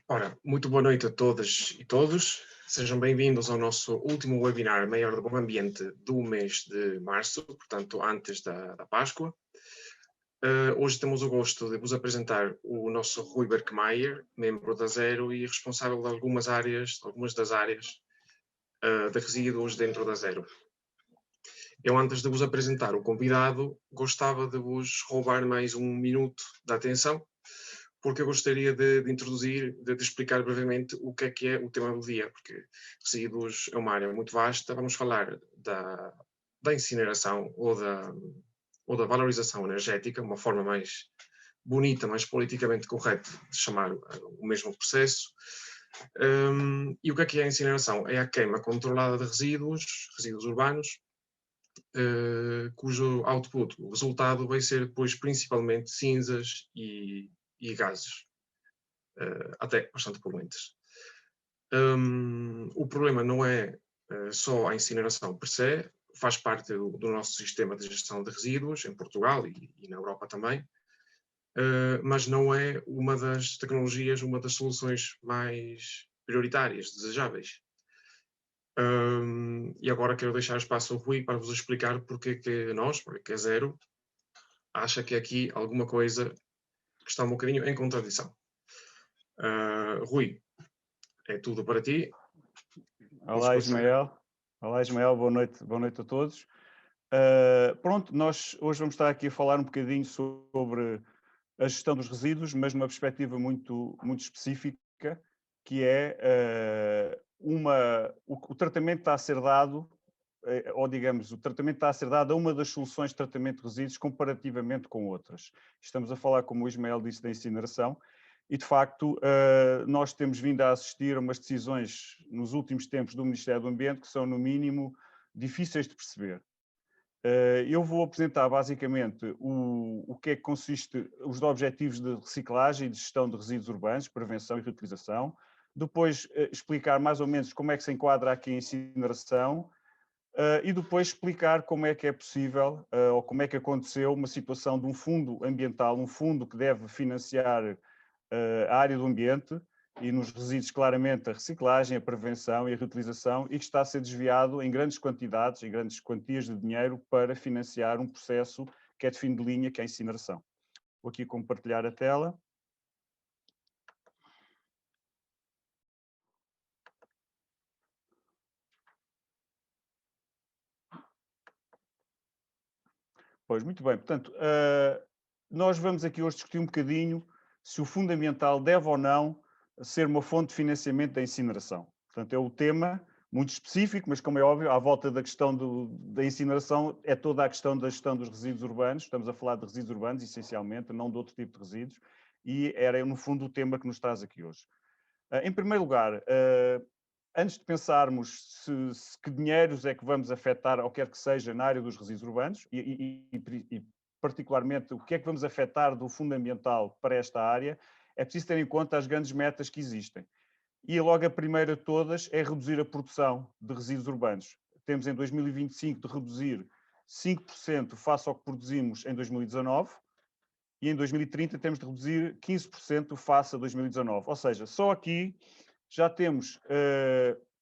Ora, muito boa noite a todas e todos. Sejam bem-vindos ao nosso último webinar Maior do Bom Ambiente do mês de março, portanto, antes da Páscoa. Hoje temos o gosto de vos apresentar o nosso Rui Berkmayer, membro da Zero e responsável de algumas das áreas de resíduos dentro da Zero. Eu, antes de vos apresentar o convidado, gostava de vos roubar mais um minuto de atenção, porque eu gostaria de introduzir, de explicar brevemente o que é o tema do dia, porque resíduos é uma área muito vasta. Vamos falar da incineração ou da valorização energética, uma forma mais bonita, mais politicamente correta de chamar o mesmo processo. E o que é a incineração? É a queima controlada de resíduos urbanos, cujo output, o resultado, vai ser depois principalmente cinzas e gases, até bastante poluentes. O problema não é só a incineração per se, faz parte do nosso sistema de gestão de resíduos em Portugal e na Europa também, mas não é uma das tecnologias, uma das soluções mais prioritárias, desejáveis. E agora quero deixar espaço ao Rui para vos explicar porque que a Zero, acha que aqui alguma coisa que está um bocadinho em contradição. Rui, é tudo para ti. Olá, Ismael. Olá, Ismael. Boa noite a todos. Pronto, nós hoje vamos estar aqui a falar um bocadinho sobre a gestão dos resíduos, mas numa perspectiva muito específica, que é o tratamento está a ser dado, ou digamos, o tratamento está a ser dado a uma das soluções de tratamento de resíduos comparativamente com outras. Estamos a falar, como o Ismael disse, da incineração. E, de facto, nós temos vindo a assistir a umas decisões nos últimos tempos do Ministério do Ambiente que são, no mínimo, difíceis de perceber. Eu vou apresentar, basicamente, o que é que consiste os objetivos de reciclagem e de gestão de resíduos urbanos, prevenção e reutilização. Depois, explicar mais ou menos como é que se enquadra aqui a incineração. E depois explicar como é que é possível, ou como é que aconteceu uma situação de um fundo ambiental, um fundo que deve financiar a área do ambiente e nos resíduos claramente a reciclagem, a prevenção e a reutilização, e que está a ser desviado em grandes quantidades, em grandes quantias de dinheiro para financiar um processo que é de fim de linha, que é a incineração. Vou aqui compartilhar a tela. Pois, muito bem. Portanto, nós vamos aqui hoje discutir um bocadinho se o fundo ambiental deve ou não ser uma fonte de financiamento da incineração. Portanto, é o tema muito específico, mas como é óbvio, à volta da questão da incineração é toda a questão da gestão dos resíduos urbanos. Estamos a falar de resíduos urbanos, essencialmente, não de outro tipo de resíduos, e era, no fundo, o tema que nos traz aqui hoje. Em primeiro lugar, antes de pensarmos que dinheiros é que vamos afetar, ou quer que seja, na área dos resíduos urbanos, e particularmente o que é que vamos afetar do fundo ambiental para esta área, é preciso ter em conta as grandes metas que existem. E logo a primeira de todas é reduzir a produção de resíduos urbanos. Temos em 2025 de reduzir 5% face ao que produzimos em 2019, e em 2030 temos de reduzir 15% face a 2019. Ou seja, só aqui já temos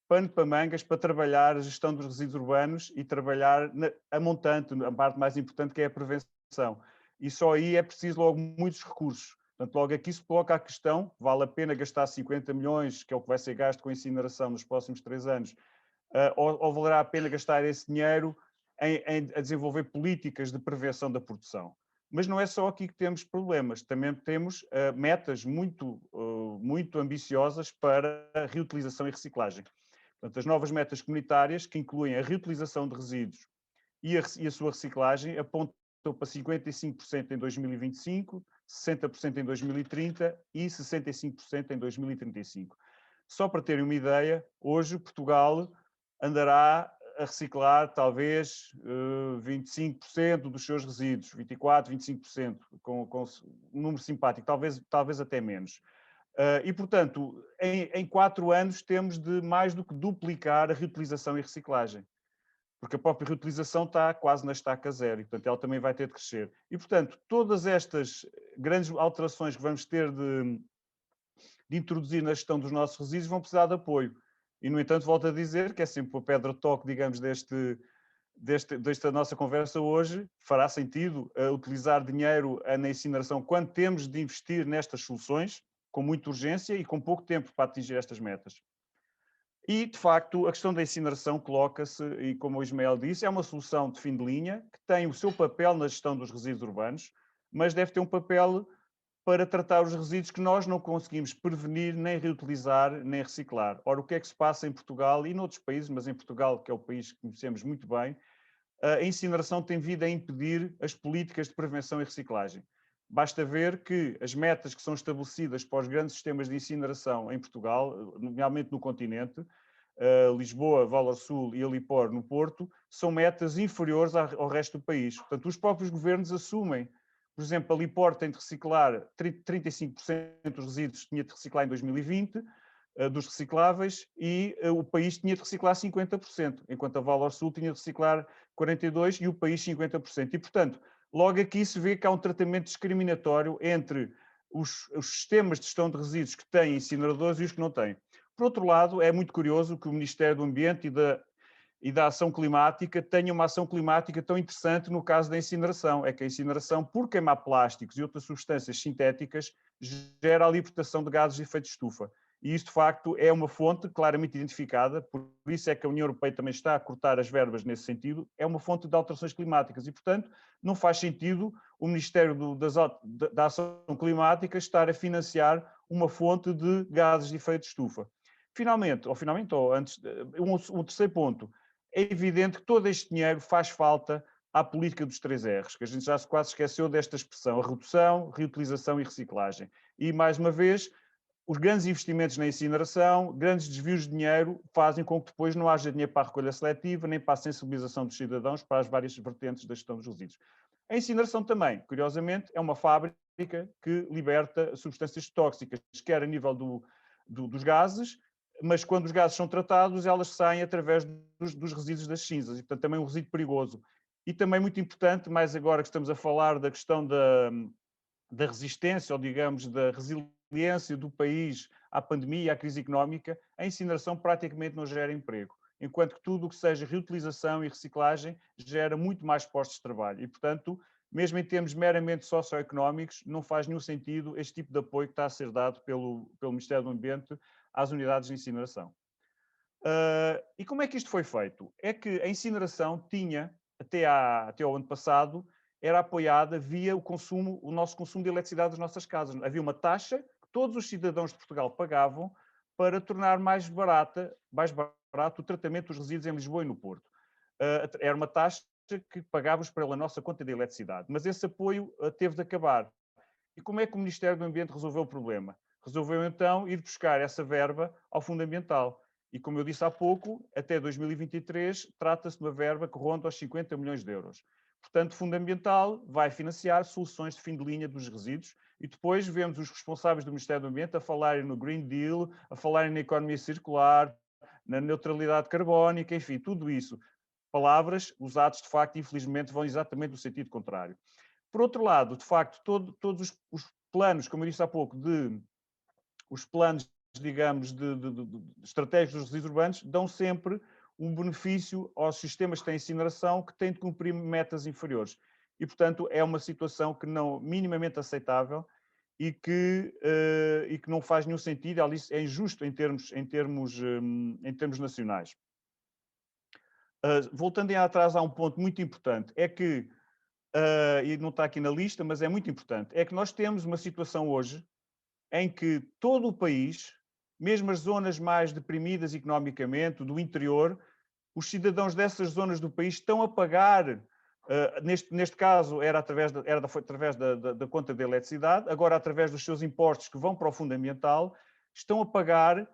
pano para mangas para trabalhar a gestão dos resíduos urbanos e trabalhar a montante, a parte mais importante, que é a prevenção. E só aí é preciso logo muitos recursos. Portanto, logo aqui se coloca a questão, vale a pena gastar 50 milhões, que é o que vai ser gasto com a incineração nos próximos 3 anos, ou valerá a pena gastar esse dinheiro a desenvolver políticas de prevenção da produção. Mas não é só aqui que temos problemas, também temos metas muito ambiciosas para a reutilização e reciclagem. Portanto, as novas metas comunitárias, que incluem a reutilização de resíduos e a sua reciclagem, apontam para 55% em 2025, 60% em 2030 e 65% em 2035. Só para terem uma ideia, hoje Portugal andará a reciclar talvez 25% dos seus resíduos, 24%, 25%, com um número simpático, talvez até menos. E, portanto, em 4 anos temos de mais do que duplicar a reutilização e reciclagem, porque a própria reutilização está quase na estaca zero, e, portanto, ela também vai ter de crescer. E, portanto, todas estas grandes alterações que vamos ter de introduzir na gestão dos nossos resíduos vão precisar de apoio. E, no entanto, volto a dizer que é sempre a pedra-toque, digamos, desta nossa conversa hoje. Fará sentido utilizar dinheiro na incineração quando temos de investir nestas soluções, com muita urgência e com pouco tempo para atingir estas metas. E, de facto, a questão da incineração coloca-se, e como o Ismael disse, é uma solução de fim de linha, que tem o seu papel na gestão dos resíduos urbanos, mas deve ter um papel para tratar os resíduos que nós não conseguimos prevenir, nem reutilizar, nem reciclar. Ora, o que é que se passa em Portugal e noutros países, mas em Portugal, que é o país que conhecemos muito bem, a incineração tem vindo a impedir as políticas de prevenção e reciclagem. Basta ver que as metas que são estabelecidas para os grandes sistemas de incineração em Portugal, nomeadamente no continente, Lisboa, Valor Sul e Alipor no Porto, são metas inferiores ao resto do país. Portanto, os próprios governos assumem. Por exemplo, Alipor tem de reciclar 35% dos resíduos, tinha de reciclar em 2020, dos recicláveis, e o país tinha de reciclar 50%, enquanto a Valor Sul tinha de reciclar 42% e o país 50%. E, portanto, logo aqui se vê que há um tratamento discriminatório entre os sistemas de gestão de resíduos que têm incineradores e os que não têm. Por outro lado, é muito curioso que o Ministério do Ambiente e da Ação Climática tenha uma ação climática tão interessante no caso da incineração. É que a incineração, por queimar plásticos e outras substâncias sintéticas, gera a libertação de gases de efeito de estufa. E isso, de facto, é uma fonte claramente identificada, por isso é que a União Europeia também está a cortar as verbas nesse sentido, é uma fonte de alterações climáticas e, portanto, não faz sentido o Ministério da Ação Climática estar a financiar uma fonte de gases de efeito de estufa. Finalmente, ou antes, um terceiro ponto, é evidente que todo este dinheiro faz falta à política dos 3 R's, que a gente já quase esqueceu desta expressão, a redução, reutilização e reciclagem. E, mais uma vez, os grandes investimentos na incineração, grandes desvios de dinheiro, fazem com que depois não haja dinheiro para a recolha seletiva, nem para a sensibilização dos cidadãos para as várias vertentes da gestão dos resíduos. A incineração também, curiosamente, é uma fábrica que liberta substâncias tóxicas, quer a nível dos gases, mas quando os gases são tratados, elas saem através dos resíduos das cinzas, e portanto também é um resíduo perigoso. E também muito importante, mais agora que estamos a falar da questão da resistência, ou digamos, da resiliência do país à pandemia e à crise económica, a incineração praticamente não gera emprego, enquanto que tudo o que seja reutilização e reciclagem gera muito mais postos de trabalho. E, portanto, mesmo em termos meramente socioeconómicos, não faz nenhum sentido este tipo de apoio que está a ser dado pelo Ministério do Ambiente às unidades de incineração. E como é que isto foi feito? É que a incineração tinha, até ao ano passado, era apoiada via o nosso consumo de eletricidade das nossas casas. Havia uma taxa que todos os cidadãos de Portugal pagavam para tornar mais barato o tratamento dos resíduos em Lisboa e no Porto. Era uma taxa que pagávamos pela nossa conta de eletricidade, mas esse apoio teve de acabar. E como é que o Ministério do Ambiente resolveu o problema? Resolveu então ir buscar essa verba ao Fundo Ambiental. E como eu disse há pouco, até 2023 trata-se de uma verba que ronda aos 50 milhões de euros. Portanto, o Fundo Ambiental vai financiar soluções de fim de linha dos resíduos e depois vemos os responsáveis do Ministério do Ambiente a falarem no Green Deal, a falarem na economia circular, na neutralidade carbónica, enfim, tudo isso. Palavras, os atos, de facto, infelizmente, vão exatamente no sentido contrário. Por outro lado, de facto, todos os planos, como eu disse há pouco, os planos, digamos, de estratégicos dos resíduos urbanos, dão sempre um benefício aos sistemas de incineração que têm de cumprir metas inferiores. E, portanto, é uma situação que não minimamente aceitável e que não faz nenhum sentido, é injusto em termos nacionais. Voltando atrás, há um ponto muito importante, é que e não está aqui na lista, mas é muito importante, é que nós temos uma situação hoje em que todo o país, mesmo as zonas mais deprimidas economicamente, do interior, os cidadãos dessas zonas do país estão a pagar, neste caso era através da conta de eletricidade, agora através dos seus impostos que vão para o Fundo Ambiental, estão a pagar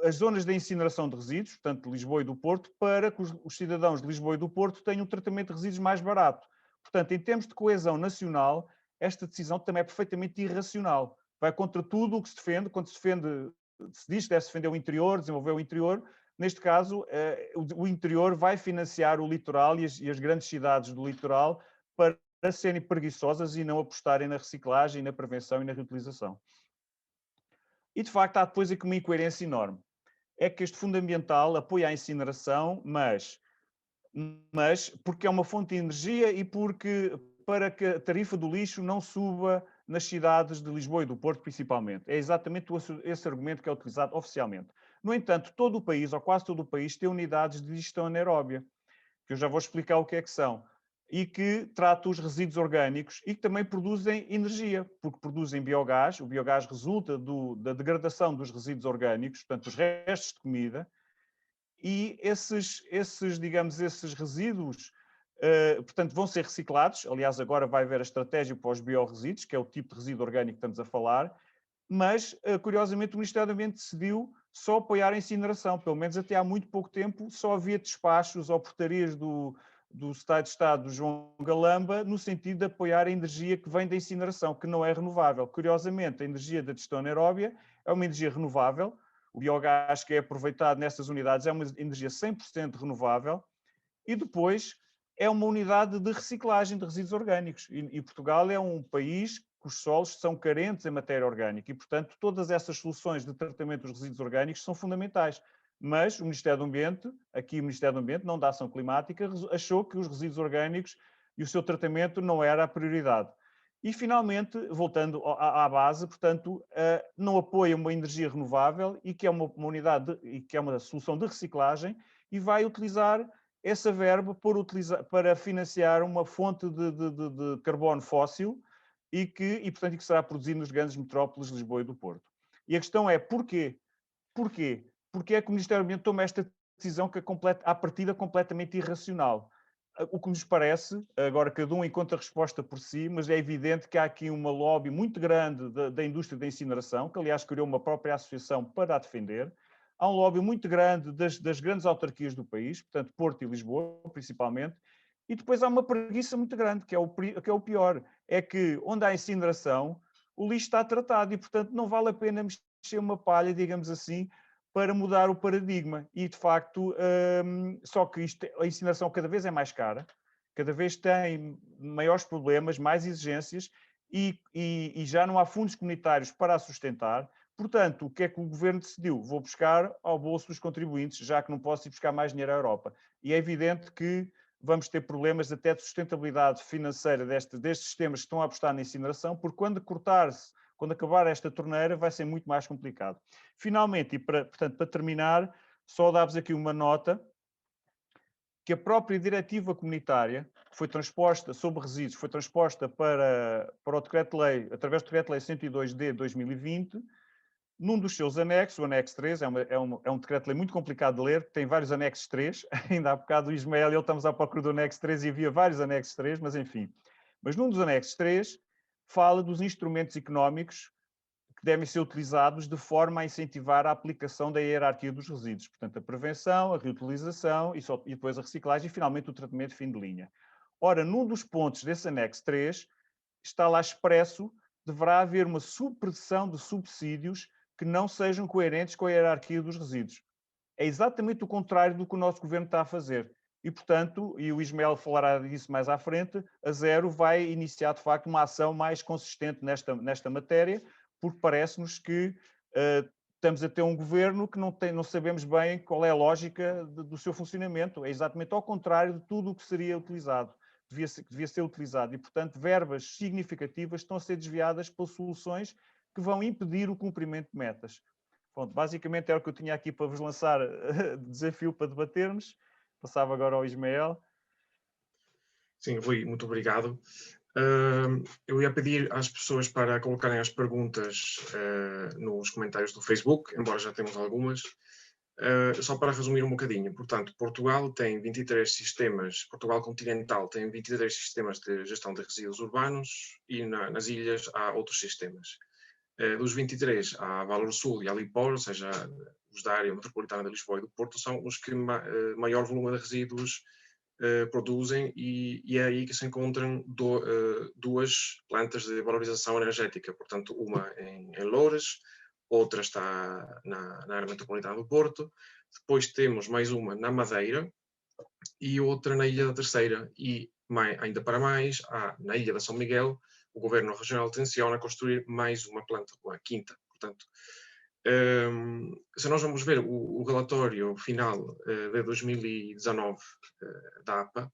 as zonas de incineração de resíduos, portanto de Lisboa e do Porto, para que os cidadãos de Lisboa e do Porto tenham um tratamento de resíduos mais barato. Portanto, em termos de coesão nacional, esta decisão também é perfeitamente irracional. Vai contra tudo o que se defende, quando se diz que deve-se defender o interior, desenvolver o interior. Neste caso, o interior vai financiar o litoral e as grandes cidades do litoral para serem preguiçosas e não apostarem na reciclagem, na prevenção e na reutilização. E, de facto, há depois aqui uma incoerência enorme. É que este Fundo Ambiental apoia a incineração, mas porque é uma fonte de energia e porque para que a tarifa do lixo não suba nas cidades de Lisboa e do Porto, principalmente. É exatamente esse argumento que é utilizado oficialmente. No entanto, todo o país, ou quase todo o país, tem unidades de digestão anaeróbia, que eu já vou explicar o que é que são, e que tratam os resíduos orgânicos e que também produzem energia, porque produzem biogás. O biogás resulta da degradação dos resíduos orgânicos, portanto, os restos de comida, e digamos, esses resíduos, portanto, vão ser reciclados. Aliás, agora vai haver a estratégia para os biorresíduos, que é o tipo de resíduo orgânico que estamos a falar, mas, curiosamente, o Ministério do Ambiente decidiu só apoiar a incineração. Pelo menos até há muito pouco tempo só havia despachos ou portarias do Secretário de Estado, João Galamba, no sentido de apoiar a energia que vem da incineração, que não é renovável. Curiosamente, a energia da digestão anaeróbia é uma energia renovável. O biogás que é aproveitado nessas unidades é uma energia 100% renovável e depois é uma unidade de reciclagem de resíduos orgânicos. E Portugal é um país cujos solos são carentes em matéria orgânica e, portanto, todas essas soluções de tratamento dos resíduos orgânicos são fundamentais. Mas o Ministério do Ambiente, aqui o Ministério do Ambiente, não da Ação Climática, achou que os resíduos orgânicos e o seu tratamento não era a prioridade. E, finalmente, voltando à base, portanto, não apoia uma energia renovável e que é uma unidade e que é uma solução de reciclagem e vai utilizar essa verba para financiar uma fonte de carbono fóssil portanto, que será produzido nos grandes metrópoles de Lisboa e do Porto. E a questão é porquê? Porquê? Porque é que o Ministério do Ambiente toma esta decisão que é à partida completamente irracional? O que nos parece, agora cada um encontra a resposta por si, mas é evidente que há aqui uma lobby muito grande da indústria da incineração, que aliás criou uma própria associação para a defender. Há um lobby muito grande das grandes autarquias do país, portanto Porto e Lisboa, principalmente, e depois há uma preguiça muito grande, que é o pior, é que onde há incineração, o lixo está tratado e, portanto, não vale a pena mexer uma palha, digamos assim, para mudar o paradigma. E, de facto, só que a incineração cada vez é mais cara, cada vez tem maiores problemas, mais exigências e já não há fundos comunitários para a sustentar. Portanto, o que é que o governo decidiu? Vou buscar ao bolso dos contribuintes, já que não posso ir buscar mais dinheiro à Europa. E é evidente que vamos ter problemas até de sustentabilidade financeira destes sistemas que estão a apostar na incineração, porque quando acabar esta torneira, vai ser muito mais complicado. Finalmente, portanto, para terminar, só dar-vos aqui uma nota, que a própria diretiva comunitária, que foi transposta sobre resíduos, foi transposta para o decreto-lei, através do decreto-lei 102 de 2020, num dos seus anexos, o anexo 3, é um decreto-lei muito complicado de ler, tem vários anexos 3, ainda há bocado o Ismael e eu estamos à procura do anexo 3 e havia vários anexos 3, mas enfim. Mas num dos anexos 3, fala dos instrumentos económicos que devem ser utilizados de forma a incentivar a aplicação da hierarquia dos resíduos. Portanto, a prevenção, a reutilização e depois a reciclagem e, finalmente, o tratamento de fim de linha. Ora, num dos pontos desse anexo 3, está lá expresso, deverá haver uma supressão de subsídios que não sejam coerentes com a hierarquia dos resíduos. É exatamente o contrário do que o nosso governo está a fazer. E, portanto, e o Ismael falará disso mais à frente, a Zero vai iniciar, de facto, uma ação mais consistente nesta matéria, porque parece-nos que estamos a ter um governo que não sabemos bem qual é a lógica do seu funcionamento. É exatamente ao contrário de tudo o que seria utilizado, devia ser utilizado. E, portanto, verbas significativas estão a ser desviadas por soluções que vão impedir o cumprimento de metas. Pronto, basicamente era o que eu tinha aqui para vos lançar desafio para debatermos. Passava agora ao Ismael. Sim, Rui, muito obrigado. Eu ia pedir às pessoas para colocarem as perguntas nos comentários do Facebook, embora já temos algumas. Só para resumir um bocadinho, portanto, Portugal tem 23 sistemas, Portugal continental tem 23 sistemas de gestão de resíduos urbanos e nas ilhas há outros sistemas. Dos 23, há Valor Sul e Alipor, ou seja, os da área metropolitana de Lisboa e do Porto, são os que maior volume de resíduos produzem e é aí que se encontram duas plantas de valorização energética, portanto, uma em Loures, outra está na área metropolitana do Porto, depois temos mais uma na Madeira e outra na Ilha da Terceira e ainda para mais, na Ilha da São Miguel, o Governo Regional tenciona construir mais uma planta, uma quinta. Portanto, Se nós vamos ver o relatório final de 2019 da APA,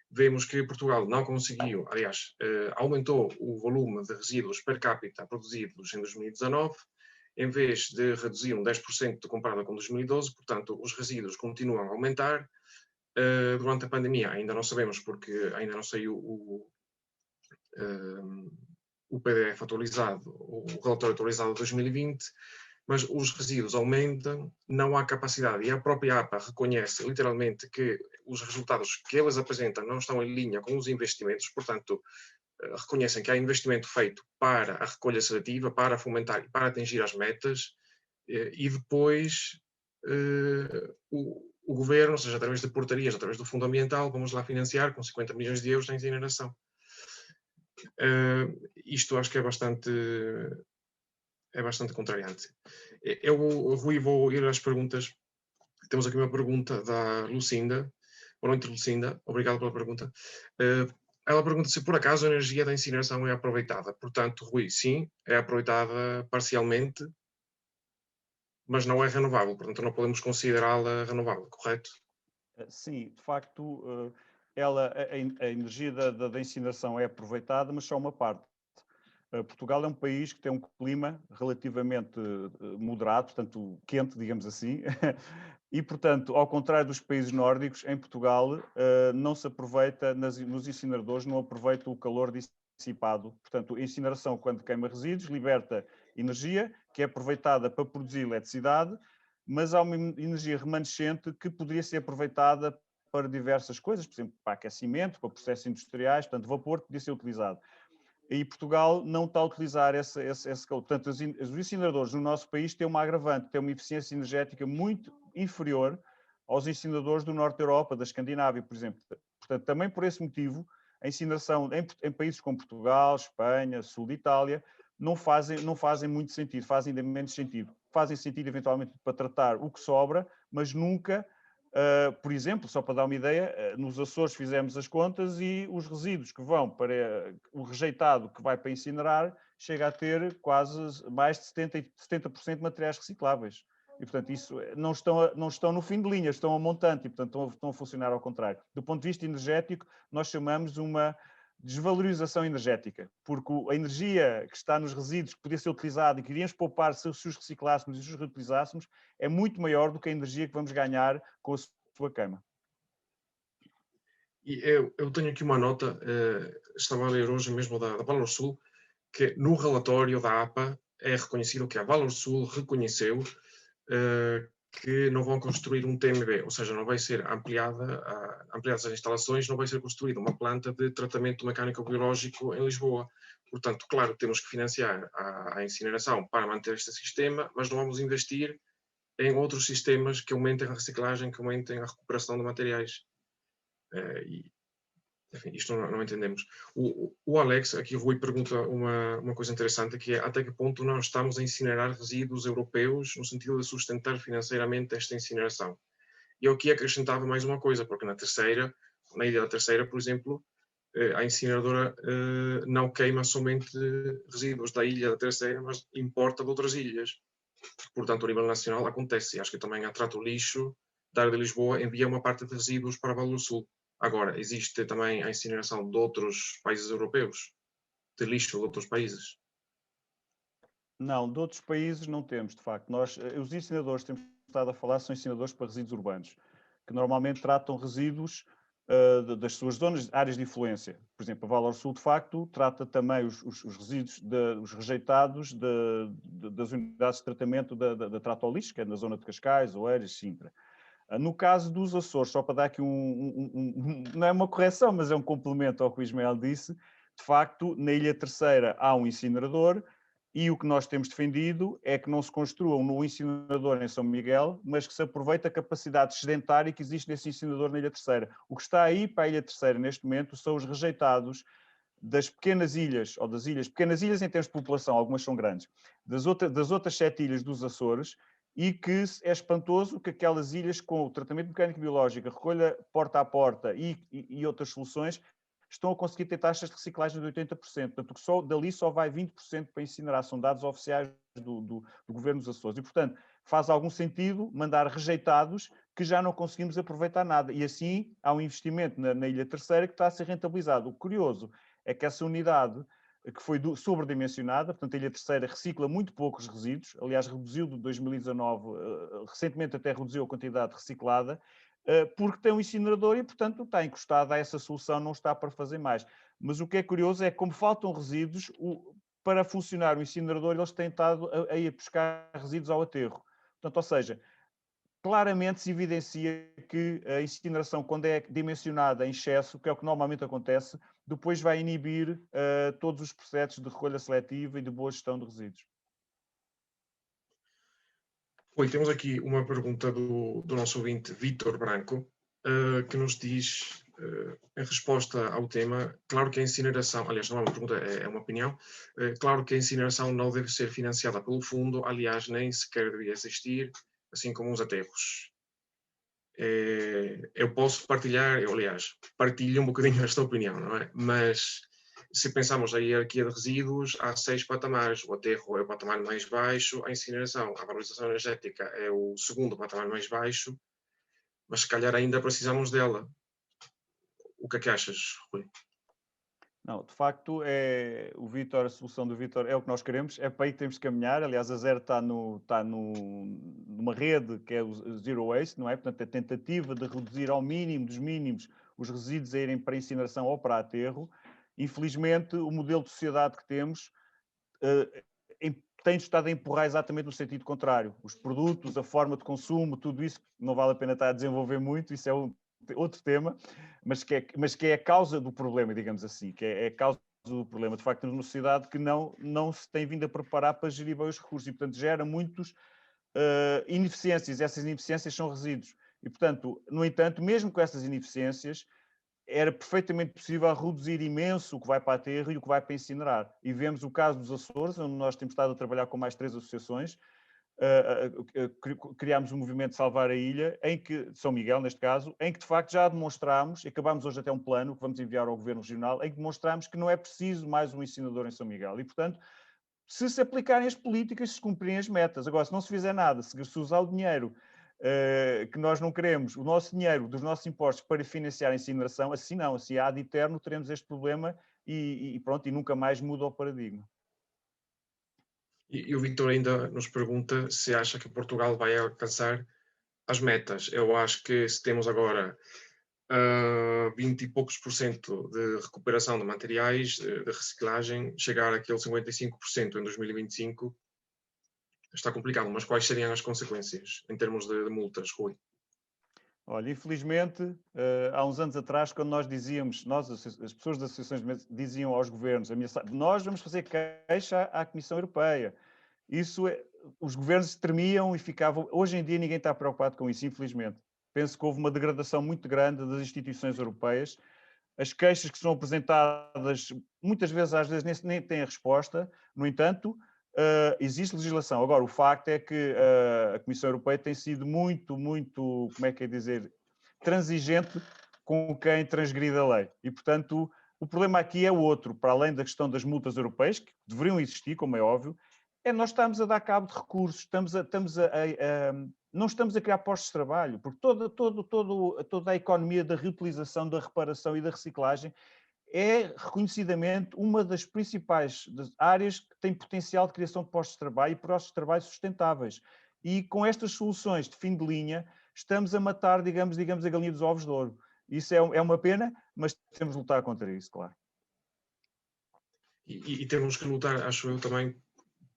vemos que Portugal não conseguiu, aliás, aumentou o volume de resíduos per capita produzidos em 2019, em vez de reduzir um 10% comparado com 2012, portanto, os resíduos continuam a aumentar. Durante a pandemia, ainda não sabemos, porque ainda não saiu o PDF atualizado, o relatório atualizado de 2020, mas os resíduos aumentam, não há capacidade, e a própria APA reconhece literalmente que os resultados que eles apresentam não estão em linha com os investimentos, portanto, reconhecem que há investimento feito para a recolha seletiva, para fomentar e para atingir as metas, e depois o governo, ou seja, através de portarias, através do Fundo Ambiental, vamos lá financiar com 50 milhões de euros a incineração. Isto acho que é bastante contrariante. Eu, Rui, vou ir às perguntas. Temos aqui uma pergunta da Lucinda. Boa noite, Lucinda. Obrigado pela pergunta. Ela pergunta se por acaso a energia da incineração é aproveitada. Portanto, Rui, sim, é aproveitada parcialmente, mas não é renovável. Portanto, não podemos considerá-la renovável, correto? Sim, de facto, a energia da incineração é aproveitada, mas só uma parte. Portugal é um país que tem um clima relativamente moderado, portanto quente, digamos assim, e, portanto, ao contrário dos países nórdicos, em Portugal não se aproveita, nos incineradores, não aproveita o calor dissipado. Portanto, a incineração, quando queima resíduos, liberta energia, que é aproveitada para produzir eletricidade, mas há uma energia remanescente que poderia ser aproveitada para diversas coisas, por exemplo, para aquecimento, para processos industriais, portanto, vapor podia ser utilizado. E Portugal não está a utilizar esse calor. Portanto, os incineradores no nosso país têm uma agravante, têm uma eficiência energética muito inferior aos incineradores do norte da Europa, da Escandinávia, por exemplo. Portanto, também por esse motivo, a incineração em países como Portugal, Espanha, sul de Itália, não fazem muito sentido, fazem ainda menos sentido. Fazem sentido, eventualmente, para tratar o que sobra, mas nunca... por exemplo, só para dar uma ideia, nos Açores fizemos as contas e os resíduos que vão para o rejeitado que vai para incinerar chega a ter quase mais de 70% de materiais recicláveis. E, portanto, isso não estão no fim de linha, estão a montante e, portanto, estão a funcionar ao contrário. Do ponto de vista energético, nós chamamos uma desvalorização energética, porque a energia que está nos resíduos, que podia ser utilizada e que iríamos poupar se os reciclássemos e os reutilizássemos, é muito maior do que a energia que vamos ganhar com a sua queima. E eu tenho aqui uma nota, estava a ler hoje mesmo da Valor Sul, que no relatório da APA é reconhecido que a Valor Sul reconheceu que não vão construir um TMB, ou seja, não vai ser ampliadas as instalações, não vai ser construída uma planta de tratamento mecânico-biológico em Lisboa. Portanto, claro, temos que financiar a incineração para manter este sistema, mas não vamos investir em outros sistemas que aumentem a reciclagem, que aumentem a recuperação de materiais. Enfim, isto não entendemos. O Alex, aqui o Rui pergunta uma coisa interessante, que é até que ponto nós estamos a incinerar resíduos europeus no sentido de sustentar financeiramente esta incineração. E eu aqui acrescentava mais uma coisa, porque na Ilha da Terceira, por exemplo, a incineradora não queima somente resíduos da Ilha da Terceira, mas importa de outras ilhas. Portanto, a nível nacional acontece. Acho que também a Trato Lixo da área de Lisboa envia uma parte de resíduos para Valor Sul. Agora, existe também a incineração de outros países europeus, de lixo de outros países? Não, de outros países não temos, de facto. Os incineradores que temos estado a falar são incineradores para resíduos urbanos, que normalmente tratam resíduos das suas zonas, áreas de influência. Por exemplo, a Valor Sul, de facto, trata também os resíduos, os rejeitados das unidades de tratamento da Trato ao Lixo, que é na zona de Cascais, Oeiras, Sintra. No caso dos Açores, só para dar aqui não é uma correção, mas é um complemento ao que o Ismael disse, de facto, na Ilha Terceira há um incinerador e o que nós temos defendido é que não se construa um incinerador em São Miguel, mas que se aproveite a capacidade sedentária que existe nesse incinerador na Ilha Terceira. O que está aí para a Ilha Terceira neste momento são os rejeitados das pequenas ilhas, ou das ilhas, pequenas ilhas em termos de população, algumas são grandes, das outras 7 ilhas dos Açores, e que é espantoso que aquelas ilhas com o tratamento mecânico-biológico, a recolha porta a porta e outras soluções estão a conseguir ter taxas de reciclagem de 80%. Portanto, dali só vai 20% para incinerar. São dados oficiais do governo dos Açores. E, portanto, faz algum sentido mandar rejeitados que já não conseguimos aproveitar nada. E assim há um investimento na Ilha Terceira que está a ser rentabilizado. O curioso é que essa unidade, que foi sobredimensionada, portanto a Ilha Terceira recicla muito poucos resíduos, aliás reduziu de 2019, recentemente até reduziu a quantidade reciclada, porque tem um incinerador e, portanto, está encostado a essa solução, não está para fazer mais. Mas o que é curioso é que, como faltam resíduos, para funcionar o incinerador, eles têm estado a ir buscar resíduos ao aterro. Portanto, ou seja, claramente se evidencia que a incineração, quando é dimensionada em excesso, que é o que normalmente acontece, depois vai inibir todos os processos de recolha seletiva e de boa gestão de resíduos. Oi, temos aqui uma pergunta do nosso ouvinte Vítor Branco, que nos diz, em resposta ao tema, claro que a incineração, aliás, não é uma pergunta, é uma opinião, claro que a incineração não deve ser financiada pelo fundo, aliás, nem sequer devia existir, assim como os aterros. Eu posso partilhar, aliás, partilho um bocadinho esta opinião, não é? Mas se pensarmos na hierarquia de resíduos, há 6 patamares. O aterro é o patamar mais baixo, a incineração, a valorização energética é o segundo patamar mais baixo, mas se calhar ainda precisamos dela. O que é que achas, Rui? Não, de facto, a solução do Vítor é o que nós queremos, é para aí que temos de caminhar. Aliás, a Zero está numa rede que é o Zero Waste, não é? Portanto, a tentativa de reduzir ao mínimo dos mínimos os resíduos a irem para incineração ou para aterro. Infelizmente, o modelo de sociedade que temos tem estado a empurrar exatamente no sentido contrário. Os produtos, a forma de consumo, tudo isso não vale a pena estar a desenvolver muito, isso é outro tema, mas que é a causa do problema, digamos assim, que é a causa do problema. De facto, temos uma sociedade que não se tem vindo a preparar para gerir bem os recursos e, portanto, gera muitas ineficiências. Essas ineficiências são resíduos. E, portanto, no entanto, mesmo com essas ineficiências, era perfeitamente possível reduzir imenso o que vai para aterro e o que vai para incinerar. E vemos o caso dos Açores, onde nós temos estado a trabalhar com mais 3 associações, criámos um movimento de Salvar a Ilha, de São Miguel, neste caso, em que de facto já demonstrámos, e acabámos hoje até um plano que vamos enviar ao Governo Regional, em que demonstrámos que não é preciso mais um incinerador em São Miguel. E, portanto, se aplicarem as políticas, se cumprirem as metas. Agora, se não se fizer nada, se usar o dinheiro que nós não queremos, o nosso dinheiro dos nossos impostos para financiar a incineração, assim não, assim ad eterno teremos este problema e pronto, e nunca mais muda o paradigma. E o Victor ainda nos pergunta se acha que Portugal vai alcançar as metas. Eu acho que se temos agora 20 e poucos por cento de recuperação de materiais, de reciclagem, chegar àquele 55% em 2025, está complicado. Mas quais seriam as consequências em termos de multas, Rui? Olha, infelizmente, há uns anos atrás, quando nós dizíamos, as pessoas das associações diziam aos governos, nós vamos fazer queixa à Comissão Europeia. Os governos tremiam e ficavam. Hoje em dia ninguém está preocupado com isso, infelizmente. Penso que houve uma degradação muito grande das instituições europeias. As queixas que são apresentadas, muitas vezes, às vezes, nem têm a resposta. No entanto, existe legislação. Agora, o facto é que a Comissão Europeia tem sido muito, como é que é dizer, transigente com quem transgride a lei. E, portanto, o problema aqui é outro, para além da questão das multas europeias, que deveriam existir, como é óbvio, nós estamos a dar cabo de recursos, não estamos a criar postos de trabalho, porque toda a economia da reutilização, da reparação e da reciclagem é reconhecidamente uma das principais áreas que tem potencial de criação de postos de trabalho e postos de trabalho sustentáveis. E com estas soluções de fim de linha, estamos a matar, digamos a galinha dos ovos de ouro. Isso é uma pena, mas temos de lutar contra isso, claro. E temos que lutar, acho eu, também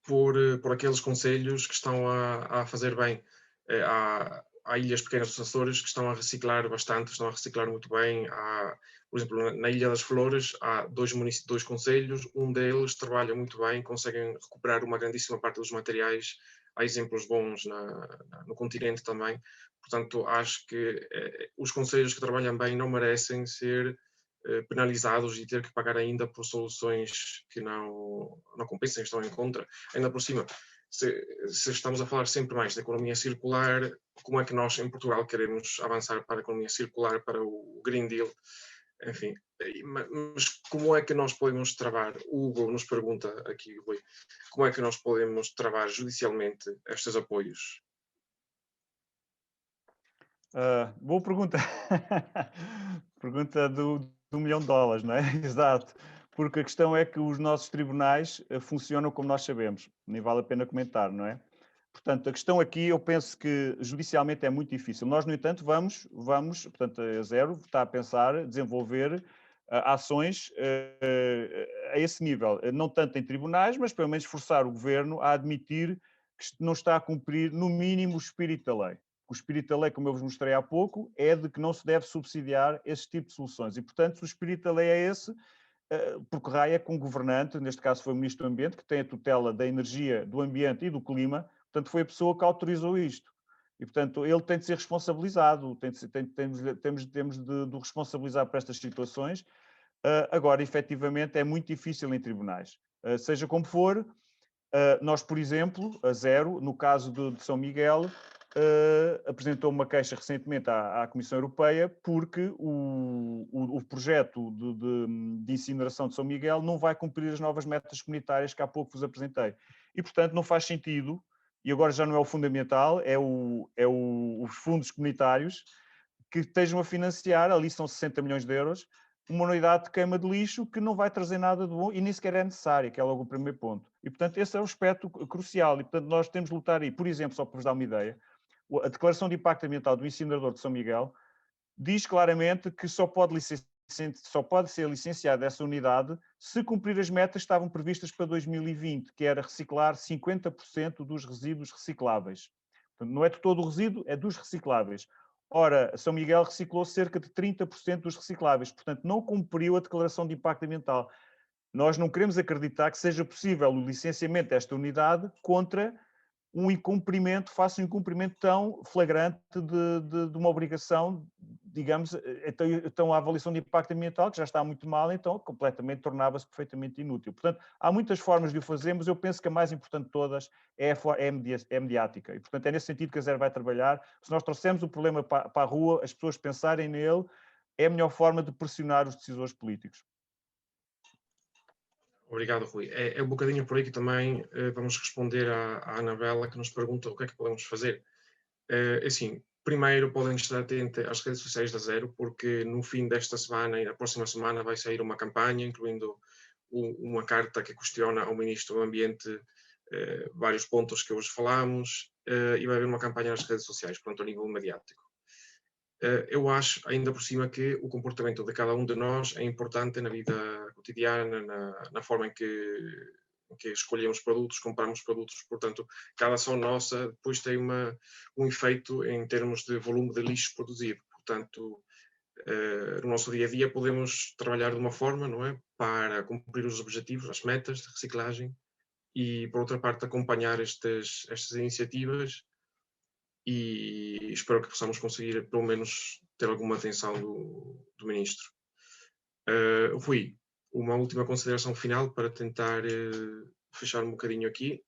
por aqueles concelhos que estão a fazer bem. Há ilhas pequenas dos Açores que estão a reciclar bastante, estão a reciclar muito bem. Por exemplo, na Ilha das Flores há dois concelhos, um deles trabalha muito bem, conseguem recuperar uma grandíssima parte dos materiais. Há exemplos bons no continente também. Portanto, acho que os concelhos que trabalham bem não merecem ser penalizados e ter que pagar ainda por soluções que não compensem, estão em contra. Ainda por cima, se estamos a falar sempre mais da economia circular, como é que nós em Portugal queremos avançar para a economia circular, para o Green Deal, enfim, mas como é que nós podemos travar, o Hugo nos pergunta aqui, Rui, como é que nós podemos travar judicialmente estes apoios? Boa pergunta. Pergunta do milhão de dólares, não é? Exato. Porque a questão é que os nossos tribunais funcionam como nós sabemos. Nem vale a pena comentar, não é? Portanto, a questão aqui, eu penso que judicialmente é muito difícil. Nós, no entanto, portanto, a Zero está a pensar desenvolver ações a esse nível. Não tanto em tribunais, mas pelo menos forçar o governo a admitir que não está a cumprir, no mínimo, o espírito da lei. O espírito da lei, como eu vos mostrei há pouco, é de que não se deve subsidiar esse tipo de soluções. E, portanto, se o espírito da lei é esse, porque raia com um governante, neste caso foi o Ministro do Ambiente, que tem a tutela da energia, do ambiente e do clima, portanto, foi a pessoa que autorizou isto. E, portanto, ele tem de ser responsabilizado, temos de o responsabilizar por estas situações. Agora, efetivamente, é muito difícil em tribunais. Seja como for, nós, por exemplo, a Zero, no caso de São Miguel, apresentou uma queixa recentemente à Comissão Europeia porque o projeto de incineração de São Miguel não vai cumprir as novas metas comunitárias que há pouco vos apresentei. E, portanto, não faz sentido, e agora já não é o fundamental, os fundos comunitários que estejam a financiar, ali são 60 milhões de euros, uma unidade de queima de lixo que não vai trazer nada de bom e nem sequer é necessária, que é logo o primeiro ponto. E, portanto, esse é o aspecto crucial. E, portanto, nós temos de lutar aí. Por exemplo, só para vos dar uma ideia, a Declaração de Impacto Ambiental do Incinerador de São Miguel diz claramente que só pode ser licenciada essa unidade se cumprir as metas que estavam previstas para 2020, que era reciclar 50% dos resíduos recicláveis. Portanto, não é de todo o resíduo, é dos recicláveis. Ora, São Miguel reciclou cerca de 30% dos recicláveis, portanto, não cumpriu a declaração de impacto ambiental. Nós não queremos acreditar que seja possível o licenciamento desta unidade contra um incumprimento, faça um incumprimento tão flagrante de uma obrigação, digamos, então a avaliação de impacto ambiental, que já está muito mal, então completamente tornava-se perfeitamente inútil. Portanto, há muitas formas de o fazer, mas eu penso que a mais importante de todas é mediática. E, portanto, é nesse sentido que a Zero vai trabalhar. Se nós trouxermos o problema para a rua, as pessoas pensarem nele, é a melhor forma de pressionar os decisores políticos. Obrigado, Rui. É um bocadinho por aí que também vamos responder à Anabela, que nos pergunta o que é que podemos fazer. Assim, primeiro podem estar atentos às redes sociais da Zero, porque no fim desta semana e na próxima semana vai sair uma campanha, incluindo uma carta que questiona ao Ministro do Ambiente vários pontos que hoje falamos, e vai haver uma campanha nas redes sociais, portanto, a nível mediático. Eu acho, ainda por cima, que o comportamento de cada um de nós é importante na vida cotidiana, na forma em que escolhemos produtos, compramos produtos, portanto, cada ação nossa depois tem um efeito em termos de volume de lixo produzido. Portanto, no nosso dia a dia podemos trabalhar de uma forma, não é? Para cumprir os objetivos, as metas de reciclagem e, por outra parte, acompanhar estas iniciativas e espero que possamos conseguir, pelo menos, ter alguma atenção do Ministro. Rui, uma última consideração final para tentar fechar um bocadinho aqui.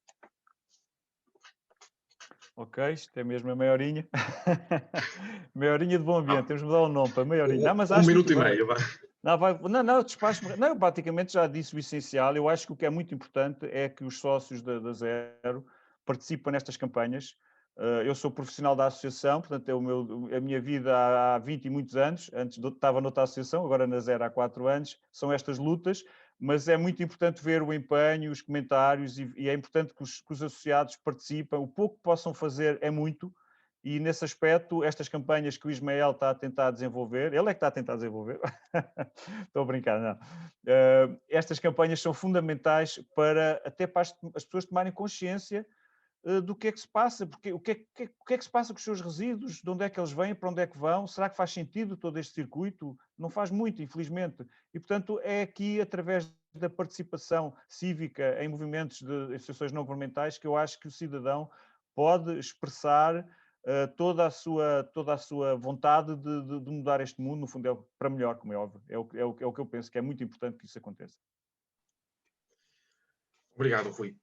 Ok, isto é mesmo a meia horinha. Meia horinha de bom ambiente, temos de mudar o nome para meia horinha. Não, mas Um acho minuto muito e bem. meio, vá. Não, despacho. Não, praticamente já disse o essencial. Eu acho que o que é muito importante é que os sócios da Zero participem nestas campanhas. Eu sou profissional da associação, portanto, é a minha vida há 20 e muitos anos. Antes estava noutra associação, agora na Zero há 4 anos. São estas lutas, mas é muito importante ver o empenho, os comentários e é importante que os associados participem. O pouco que possam fazer é muito. E nesse aspecto, estas campanhas que o Ismael está a tentar desenvolver, ele é que está a tentar desenvolver, estou a brincar, não. Estas campanhas são fundamentais até para as pessoas tomarem consciência do que é que se passa, porque o que é que se passa com os seus resíduos, de onde é que eles vêm, para onde é que vão, será que faz sentido todo este circuito? Não faz muito, infelizmente. E, portanto, é aqui, através da participação cívica em movimentos de associações não governamentais, que eu acho que o cidadão pode expressar toda a sua vontade de mudar este mundo, no fundo, para melhor, como é óbvio. É o que eu penso que é muito importante que isso aconteça. Obrigado, Rui.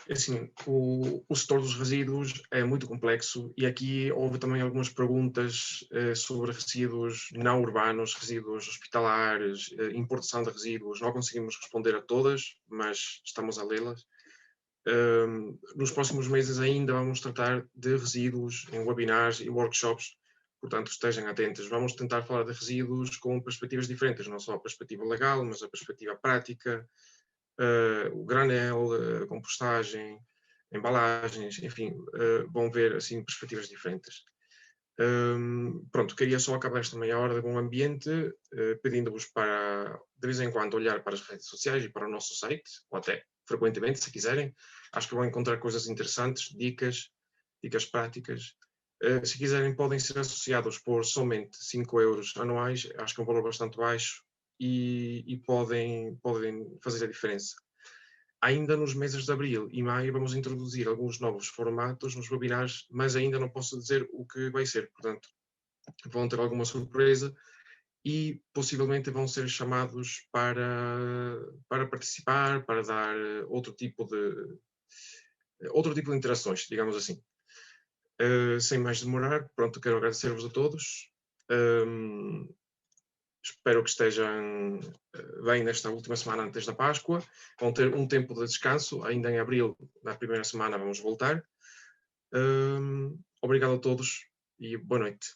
Assim, o setor dos resíduos é muito complexo e aqui houve também algumas perguntas sobre resíduos não urbanos, resíduos hospitalares, importação de resíduos. Não conseguimos responder a todas, mas estamos a lê-las. Nos próximos meses ainda vamos tratar de resíduos em webinars e workshops, portanto estejam atentos. Vamos tentar falar de resíduos com perspectivas diferentes, não só a perspectiva legal, mas a perspectiva prática, o granel, a compostagem, embalagens, enfim, vão ver assim perspectivas diferentes. Pronto, queria só acabar esta meia hora de bom ambiente, pedindo-vos para, de vez em quando, olhar para as redes sociais e para o nosso site, ou até frequentemente, se quiserem. Acho que vão encontrar coisas interessantes, dicas práticas. Se quiserem, podem ser associados por somente 5 euros anuais, acho que é um valor bastante baixo e podem fazer a diferença. Ainda nos meses de abril e maio vamos introduzir alguns novos formatos nos webinars, mas ainda não posso dizer o que vai ser, portanto, vão ter alguma surpresa e possivelmente vão ser chamados para participar, para dar outro tipo de interações, digamos assim. Sem mais demorar, pronto, quero agradecer-vos a todos. Espero que estejam bem nesta última semana antes da Páscoa. Vão ter um tempo de descanso. Ainda em abril, na primeira semana, vamos voltar. Obrigado a todos e boa noite.